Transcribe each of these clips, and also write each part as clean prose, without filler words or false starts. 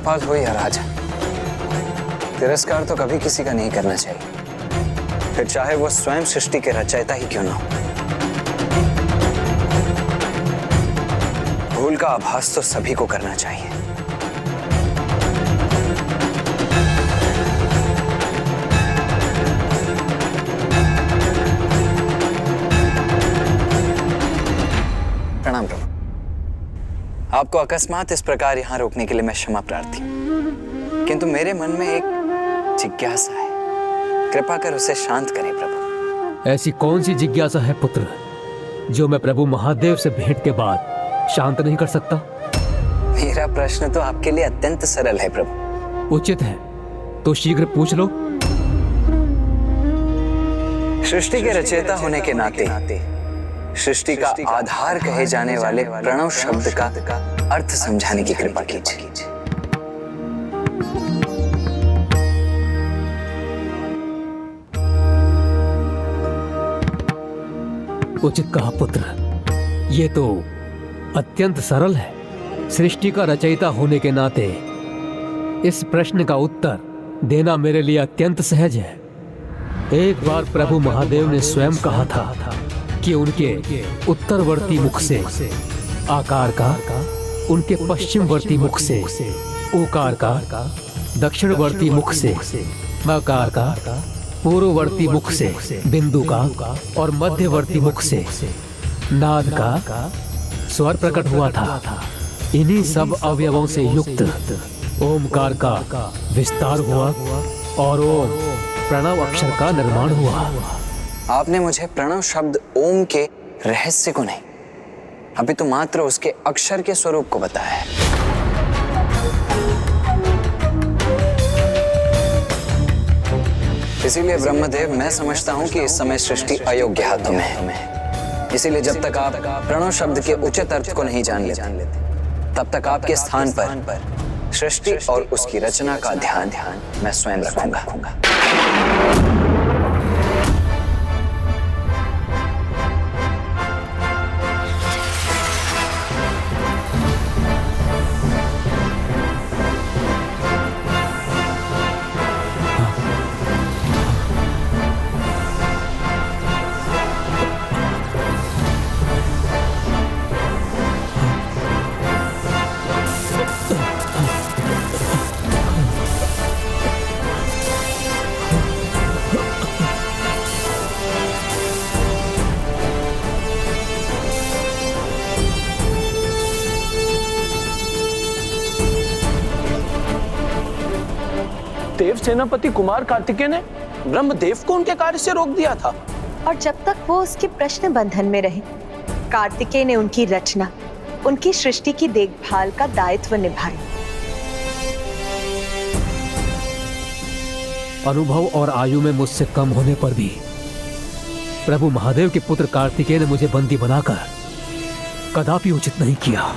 लोकपाल हो या राजा, तिरस्कार तो कभी किसी का नहीं करना चाहिए, फिर चाहे वो स्वयं सृष्टि के रचयिता ही क्यों ना हो। भूल का आभास तो सभी को करना चाहिए। प्रणाम प्रभु। आपको अकस्मात इस प्रकार यहां रोकने के लिए मैं क्षमा प्रार्थी हूं, किंतु मेरे मन में एक जिज्ञासा है, कृपा कर उसे शांत करें प्रभु। ऐसी कौन सी जिज्ञासा है पुत्र, जो मैं प्रभु महादेव से भेंट के बाद शांत नहीं कर सकता? मेरा प्रश्न तो आपके लिए अत्यंत सरल है प्रभु। उचित है तो शीघ्र पूछ लो। सृष्टि के रचयिता होने के नाते सृष्टि का आधार कहे जाने वाले प्रणव शब्द का अर्थ समझाने की कृपा कीजिए। उचित कहा पुत्र, ये तो अत्यंत सरल है। सृष्टि का रचयिता होने के नाते इस प्रश्न का उत्तर देना मेरे लिए अत्यंत सहज है। एक बार प्रभु महादेव ने स्वयं कहा था कि उनके उत्तरवर्ती मुख से आकार का, उनके पश्चिमवर्ती मुख से ओकार का, दक्षिणवर्ती मुख से मकार का, पूर्ववर्ती मुख से बिंदु का और मध्यवर्ती मुख से नाद का स्वर प्रकट हुआ था। इन्हीं सब अवयवों से युक्त ओमकार का विस्तार हुआ और ओम प्रणव अक्षर का निर्माण हुआ। आपने मुझे प्रणव शब्द ओम के रहस्य को नहीं, अभी तो मात्र उसके अक्षर के स्वरूप को बताया है। इसीलिए ब्रह्मदेव, मैं समझता हूं कि इस समय सृष्टि अयोग्य हाथों में है। इसीलिए जब तक आप प्रणव शब्द के उचित अर्थ को नहीं जान लेते, तब तक आपके स्थान पर सृष्टि और उसकी रचना का ध्यान मैं स्वयं रखूंगा। देव सेनापति कुमार कार्तिकेय ने ब्रह्मदेव को उनके कार्य से रोक दिया था, और जब तक वो उसके प्रश्न बंधन में रहे, कार्तिकेय ने उनकी रचना, उनकी सृष्टि की देखभाल का दायित्व निभाया। अनुभव और आयु में मुझसे कम होने पर भी प्रभु महादेव के पुत्र कार्तिकेय ने मुझे बंदी बनाकर कदापि उचित नहीं किया।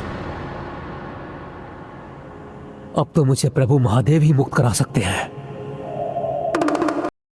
अब तो मुझे प्रभु महादेव ही मुक्त करा सकते हैं।